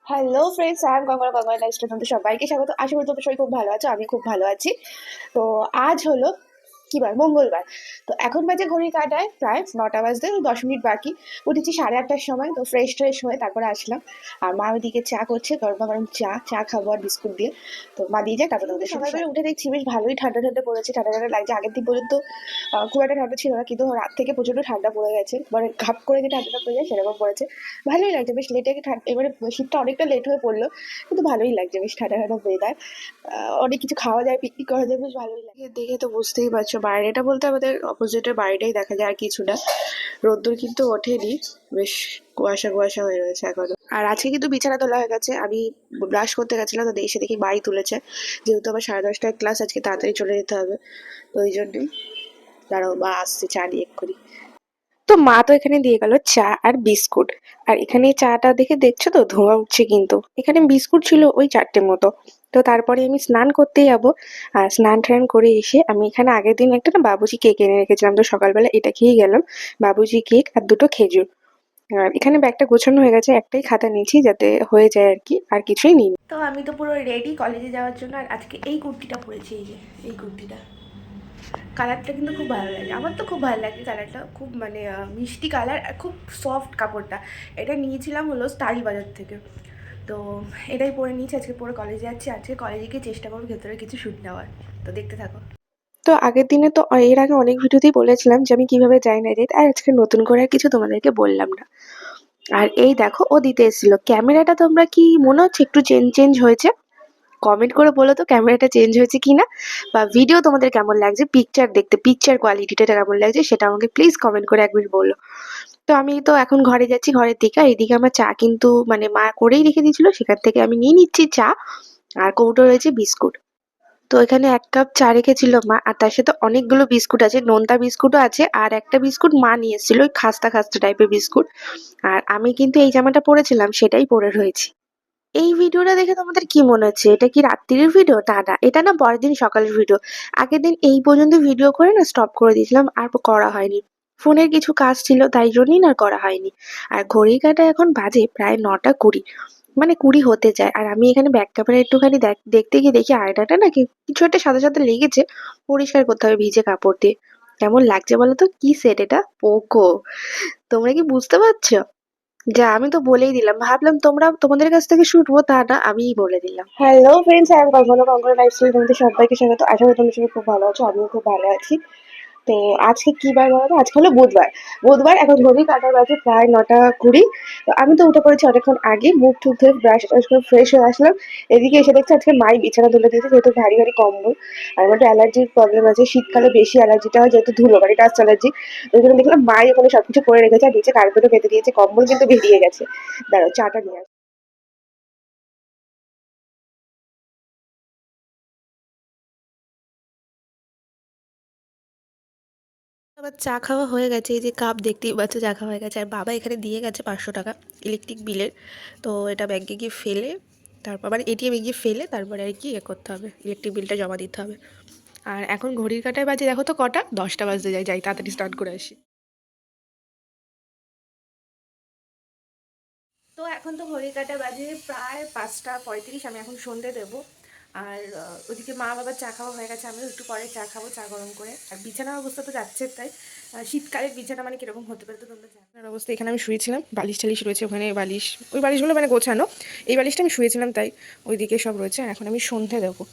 Hello friends, I am Ganga Ganga lifestyle তোমাদের সবাইকে স্বাগত। আশা করি তোমরা সবাই খুব ভালো আছো, আমি খুব ভালো আছি। তো আজ হলো কি বার, মঙ্গলবার। তো এখন বাজে ঘড়ি কাটায় প্রায় 9টা বাজতে 10 মিনিট বাকি। উঠেছি 8:30টার সময়, তো ফ্রেশ ট্রেশ হয়ে তারপরে আসলাম। আর মা ওইদিকে চা করছে, গরমা গরম চা চা খাবো আর বিস্কুট দিয়ে। তো মা দিয়ে যায়, তারপরে তোমাদের সকালবেলা উঠে দেখছি বেশ ভালোই ঠান্ডা ঠান্ডা পড়েছে, ঠান্ডা ঠান্ডা লাগছে। আগের দিন পর্যন্ত খুব একটা ঠান্ডা ছিল না, কিন্তু রাত থেকে প্রচণ্ড ঠান্ডা পড়ে গেছে, মানে ঘাপ করে যে ঠান্ডাটা পড়ে যায় সেরকম পড়েছে। ভালোই লাগছে, বেশ লেটে ঠান্ডা, এবারে শীতটা অনেকটা লেট হয়ে পড়লো, কিন্তু ভালোই লাগছে, বেশ ঠান্ডা ঠান্ডা ওয়েদার। অনেক কিছু খাওয়া যায়, পিকনিক করা যায়, বেশ ভালোই লাগে। দেখে তো বুঝতেই পারছো, বাইরেটা বলতে আমাদের অপোজিটের বাড়িটাই দেখা যায়, আর কিছু না। রোদ্দুর কিন্তু ওঠেনি, বেশ কুয়াশা কুয়াশা হয়ে রয়েছে এখনো। আর আজকে কিন্তু বিছানা তোলা হয়ে গেছে, আমি ব্রাশ করতে গেছিলাম, তো এসে দেখি মাই তুলেছে। যেহেতু আমার 10:30টায় ক্লাস, আজকে তাড়াতাড়ি চলে যেতে হবে, তো ওই জন্যই। দাঁড়াও, মা আসছে, চা নিয়ে এক্ষুনি। তো মা তো এখানে দিয়ে গেল চা আর বিস্কুট। আর এখানে চাটা দেখে দেখছো তো ধোঁয়া উঠছে, কিন্তু এখানে বিস্কুট ছিল ওই 4টে মতো। তো তারপরে আমি স্নান করতে যাব। আর স্নান টান করে এসে আমি এখানে আগের দিন একটা না বাবুজি কেক এনে রেখেছিলাম, তো সকালবেলা এটা খেয়ে গেলাম। বাবুজি কেক আর 2টো খেজুর। আর এখানে ব্যাগটা গোছানো হয়ে গেছে, একটাই খাতা নিয়েছি যাতে হয়ে যায় আর কি, আর কিছুই নিই। তো আমি তো পুরো রেডি কলেজে যাওয়ার জন্য। আর আজকে এই কুর্তিটা পরেছি, এই যে এই কুর্তিটা। কালারটা কিন্তু খুব ভালো লাগে, আমার তো খুব ভালো লাগে কালারটা, খুব মানে মিষ্টি কালার আর খুব সফট কাপড়টা। এটা নিয়েছিলাম হলো স্টাইল বাজার থেকে। তো এটাই পরে নিয়েছি, আজকে পরে কলেজে যাচ্ছি। আজকে কলেজে গিয়ে চেষ্টা করবো ভেতরে কিছু শ্যুট নেওয়ার। তো দেখতে থাকো। তো আগের দিনে তো এর আগে অনেক ভিডিওতেই বলেছিলাম যে আমি কিভাবে যাই না রেট, আর আজকে নতুন করে আর কিছু তোমাদেরকে বললাম না। আর এই দেখো ও দিতে এসেছিল ক্যামেরাটা, তোমরা কি মনে হচ্ছে একটু চেঞ্জ চেঞ্জ হয়েছে? কমেন্ট করে বলো তো ক্যামেরাটা চেঞ্জ হয়েছে কিনা, বা ভিডিও তোমাদের কেমন লাগছে, পিকচার দেখতে পিকচার কোয়ালিটিটা কেমন লাগছে সেটা আমাকে প্লিজ কমেন্ট করে একবার বলো। তো আমি তো এখন ঘরে যাচ্ছি, ঘরের দিকে। এইদিকে আমার চা কিন্তু মানে মা করেই রেখে দিয়েছিল, সেখান থেকে আমি নিয়ে নিচ্ছি চা। আর কৌটো রয়েছে বিস্কুট। তো এখানে 1 কাপ চা রেখেছিল মা, আর তার সাথে অনেকগুলো বিস্কুট আছে, নোনতা বিস্কুটও আছে, আর একটা বিস্কুট মা নিয়ে এসেছিল, ওই খাস্তা খাস্তা টাইপের বিস্কুট। আর আমি কিন্তু এই জামাটা পরেছিলাম সেটাই পরে রয়েছি। এই ভিডিওটা দেখে তোমাদের কি মনে হচ্ছে, এটা কি রাত্রির ভিডিও? তা না, এটা না পরের দিন সকালের ভিডিও। আগের দিন এই পর্যন্ত ভিডিও করে না স্টপ করে দিয়েছিলাম, আর করা হয়নি। ফোনের কিছু কাজ ছিল, তাই জন্যই না করা হয়নি। আর ঘড়ির কাঁটা এখন বাজে প্রায় 9টা 20, মানে 20 হতে যায়। আর আমি এখানে ব্যাক ক্যামেরা একটুখানি দেখতে গিয়ে দেখি আয়নাটা না কিছু একটা সাদা সাদা লেগেছে, পরিষ্কার করতে হবে ভিজে কাপড় দিয়ে। কেমন লাগছে বলো তো? কি সেট এটা? পোকো। তোমরা কি বুঝতে পারছো? যা, আমি তো বলেই দিলাম, ভাবলাম তোমরা তোমাদের কাছ থেকে শুনবো, তা না আমিই বলে দিলাম। হ্যালো ফ্রেন্ডস, আমি কল্পনা, কঙ্কনা লাইফস্টাইল তোমাদের সবাইকে স্বাগত। আশা করি তোমরা সবাই খুব ভালো আছো, আমিও খুব ভালো আছি। তো আজকে কি বার বলো তো? আজকে হলো বুধবার। বুধবার, এখন ঘড়ি কাঁটা বাজে প্রায় 9টা 20। তো আমি তো উঠে পড়েছি অনেকক্ষণ আগে, মুখ টুক ধুয়ে ব্রাশ ট্রাশ করে ফ্রেশ হয়ে আসলাম। এদিকে এসে দেখছি আজকে মাই বিছানা তুলে দিয়েছে, যেহেতু ভারী ভারী কম্বল। আর আমার একটা অ্যালার্জির প্রবলেম আছে, শীতকালে বেশি অ্যালার্জিটা হয়, যেহেতু ধুলো বাড়ি ডাস্ট অ্যালার্জি। ওই জন্য দেখলাম মাই ওখানে সবকিছু করে রেখেছে, আর নিচে কার্পেটও পেতে দিয়েছে, কম্বল কিন্তু বেরিয়ে গেছে। দাঁড়াও, চাটা নিয়ে আসি। আবার চা খাওয়া হয়ে গেছে, এই যে কাপ দেখতেই পাচ্ছ, চা খাওয়া হয়ে গেছে। আর বাবা এখানে দিয়ে গেছে 500 টাকা ইলেকট্রিক বিলের। তো এটা ব্যাংকে গিয়ে ফেলে, তারপর আবার এটিএমে গিয়ে ফেলে তারপরে আর কি করতে হবে, ইলেকট্রিক বিলটা জমা দিতে হবে। আর এখন ঘড়ির কাঁটায় বাজে দেখো তো কটা, 10টা বাজতে যাই, যাই তাড়াতাড়ি স্টার্ট করে আসি। তো এখন তো ঘড়ির কাঁটা বাজে প্রায় 5টা 35, আমি এখন সন্ধে দেবো। আর ওদিকে মা বাবার চা খাওয়া হয়ে গেছে, আমিও একটু পরে চা খাবো, চা গরম করে। আর বিছানার অবস্থা তো যাচ্ছে তাই। শীতকালের বিছানা মানে কিরকম হতে পারে তো তোমরা জানার অবস্থা। এখানে আমি শুয়েছিলাম, বালিশ টালিশ রয়েছে ওখানে, বালিশ ওই বালিশগুলো মানে গোছানো। এই বালিশটা আমি শুয়েছিলাম, তাই ওইদিকে সব রয়েছে। আর এখন আমি সন্ধে দেবো।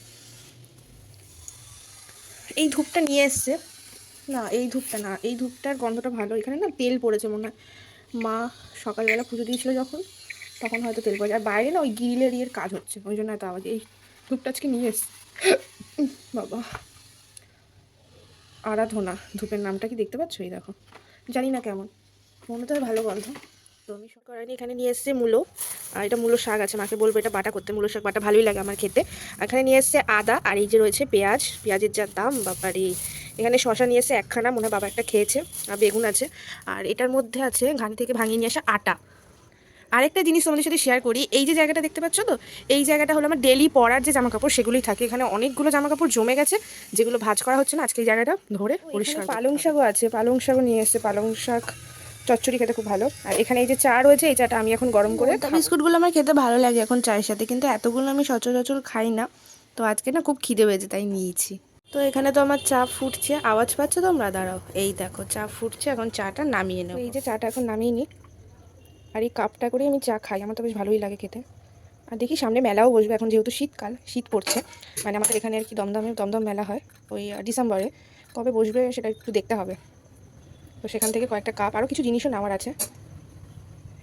এই ধূপটা নিয়ে এসছে, না এই ধূপটা না, এই ধূপটার গন্ধটা ভালো। এখানে না তেল পড়েছে মনে হয়, মা সকালবেলা পুজো দিয়েছিল যখন, তখন হয়তো তেল পড়েছে। আর বাইরে না ওই গ্রিলের ইয়ের কাজ হচ্ছে, ওই জন্য এত আওয়াজ। এই ধূপটা আজকে নিয়ে এসছি। বাবা, আরাধনা ধূপের নামটা কি দেখতে পাচ্ছ? এই দেখো, জানি না কেমন, মনে তো হয় ভালো গন্ধ। তো আমি করাইনি, এখানে নিয়ে এসছে মূলো। আর এটা মূলো শাক আছে, মাকে বলবো এটা বাটা করতে, মূলো শাক বাটা ভালোই লাগে আমার খেতে। এখানে নিয়ে এসছে আদা, আর এই যে রয়েছে পেঁয়াজ, পেঁয়াজের যা দাম বাবারে। এখানে শশা নিয়ে এসছে একখানা, মনে হয় বাবা একটা খেয়েছে। আর বেগুন আছে। আর এটার মধ্যে আছে ঘানি থেকে ভাঙিয়ে নিয়ে আসা আটা। আরেকটা জিনিস তোমাদের সাথে শেয়ার করি, এই যে জায়গাটা দেখতে পাচ্ছ তো, এই জায়গাটা হলো আমার ডেলি পরার যে জামা কাপড় সেগুলোই থাকে। এখানে অনেকগুলো জামা কাপড় জমে গেছে, যেগুলো ভাঁজ করা হচ্ছে না। আজকে এই জায়গাটা ধরে পরিষ্কার। পালং শাকও আছে, পালং শাকও নিয়ে এসছে, পালং শাক চচ্চড়ি খেতে খুব ভালো। আর এখানে এই যে চা রয়েছে, এই চাটা আমি এখন গরম করে খাবো। বিস্কুটগুলো আমার খেতে ভালো লাগে এখন চায়ের সাথে, কিন্তু এতগুলো আমি সচরাচর খাই না। তো আজকে না খুব খিদে পেয়েছে তাই নিয়েছি। তো এখানে তো আমার চা ফুটছে, আওয়াজ পাচ্ছ তোমরা? দাঁড়াও, এই দেখো চা ফুটছে, এখন চাটা নামিয়ে তো নেব। এই যে চাটা এখন নামিয়ে নিই, আর এই কাপটা করে আমি চা খাই, আমার তো বেশ ভালোই লাগে খেতে। আর দেখি সামনে মেলাও বসবে, এখন যেহেতু শীতকাল, শীত পড়ছে, মানে আমাদের এখানে আর কি দমদম মেলা হয় ওই ডিসেম্বরে। কবে বসবে সেটা একটু দেখতে হবে। তো সেখান থেকে কয়েকটা কাপ, আরও কিছু জিনিসও নেওয়ার আছে।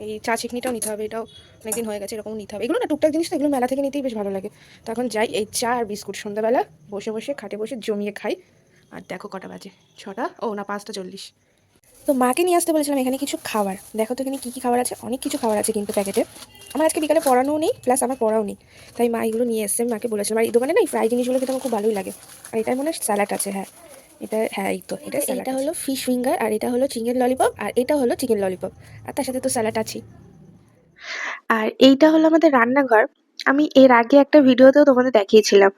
এই চা চিকনিটাও নিতে হবে, এটাও অনেকদিন হয়ে গেছে, এরকম নিতে হবে। এগুলো না টুকটাক জিনিস, তো এগুলো মেলা থেকে নিতেই বেশ ভালো লাগে। তো এখন যাই, এই চা আর বিস্কুট সন্ধ্যাবেলা বসে বসে খাটে বসে জমিয়ে খাই। আর দেখো কটা বাজে, 6টা, ও না 5টা 40। তো মাকে নিয়ে আসতে বলেছিলাম এখানে কিছু খাবার, দেখো তো এখানে কী কী খাবার আছে, অনেক কিছু খাবার আছে কিন্তু প্যাকেটে। আমার আজকে বিকালে পড়ানোও নেই, প্লাস আমার পড়াও নেই, তাই মা এগুলো নিয়ে এসছে। মাকে বলেছিলাম, আর এই দোকানে না এই ফ্রাই জিনিসগুলো খেতে আমার খুব ভালোই লাগে। আর এটার মনে হয় স্যালাড আছে, হ্যাঁ এটা, হ্যাঁ এই তো এটা স্যালাড। এটা হলো ফিশ ফিঙ্গার, আর এটা হলো চিকেন ললিপপ, আর এটা হলো চিকেন ললিপপ, আর তার সাথে তো স্যালাড আছেই। আর এইটা হলো আমাদের রান্নাঘর। আমি এর আগে একটা ভিডিওতেও তোমাদের দেখিয়েছিলাম।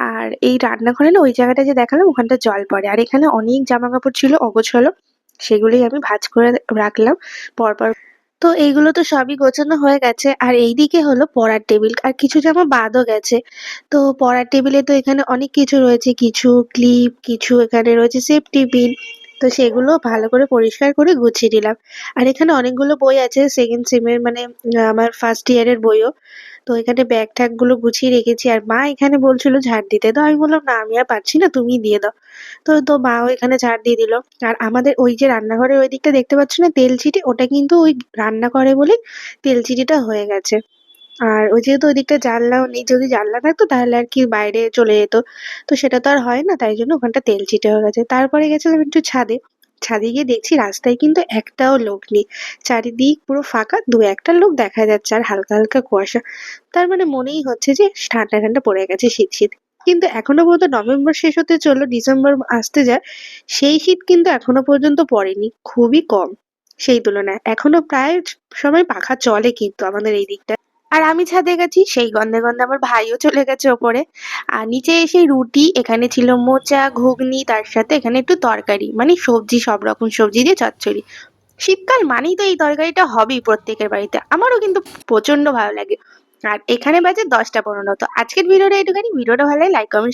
আর এই রান্নাঘরে না ওই জায়গাটা যে দেখালাম ওখানটা জল পড়ে, আর এখানে অনেক জামা কাপড় ছিল অগোছালো, সেগুলোই আমি ভাঁজ করে রাখলাম পরপর। তো এইগুলো তো সবই গোছানো হয়ে গেছে, আর এইদিকে হলো পড়ার টেবিল, আর কিছু জামা বাদও গেছে। তো পড়ার টেবিলে তো এখানে অনেক কিছু রয়েছে, কিছু ক্লিপ, কিছু এখানে রয়েছে সেফটি পিন। তো সেগুলো ভালো করে পরিষ্কার করে গুছিয়ে দিলাম। আর এখানে অনেকগুলো বই আছে সেকেন্ড সেমের, মানে আমার ফার্স্ট ইয়ারের বইও। তো এখানে ব্যাগ ট্যাগ গুলো গুছিয়ে রেখেছি, আর মা এখানে বলছিল ঝাড় দিতে, তো আমি বললাম না আমি আর পারছি না, তুমি দিয়ে দাও। তো মাও এখানে ঝাড় দিয়ে দিল। আর আমাদের ওই যে রান্নাঘরের ওই দিকটা দেখতে পাচ্ছ না তেল চিটে, ওটা কিন্তু ওই রান্না করে বলে তেল চিটিটা হয়ে গেছে। আর ওই যেহেতু ওই দিকটা জানলাও নেই, যদি জানলা থাকতো তাহলে আর কি বাইরে চলে যেত। তো সেটা তো আর হয় না, তাই জন্য ওখানটা তেল চিটে হয়ে গেছে। তারপরে গেছিলাম একটু ছাদে। ছাদে গিয়ে দেখছি রাস্তায় কিন্তু একটাও লোক নেই, চারিদিক পুরো ফাঁকা, দু একটা লোক দেখা যাচ্ছে, আর হালকা হালকা কুয়াশা। তার মানে মনেই হচ্ছে যে ঠান্ডা ঠান্ডা পড়ে গেছে, শীত শীত। কিন্তু এখনো পর্যন্ত নভেম্বর শেষ হতে চললো, ডিসেম্বর আসতে যায়, সেই শীত কিন্তু এখনো পর্যন্ত পড়েনি, খুবই কম। সেই তুলনায় এখনো প্রায় সময় পাখা চলে কিন্তু আমাদের এই দিকটা। আর আমি ছাদে গেছি, সেই গন্ধে গন্ধে আমার ভাইও চলে গেছে ওপরে। আর নিচে এসে রুটি, এখানে ছিল মোচা ঘুগনি, তার সাথে এখানে একটু তরকারি, মানে সবজি, সব রকম সবজি দিয়ে চচ্চড়ি। শীতকাল মানেই তো এই তরকারিটা হবেই প্রত্যেকের বাড়িতে, আমারও কিন্তু প্রচন্ড ভালো লাগে। আর এখানে বাজে 10টা 15। তো আজকের ভিডিওটা এইটুখানি, ভিডিওটা ভালো লাগে লাইক কমেন্ট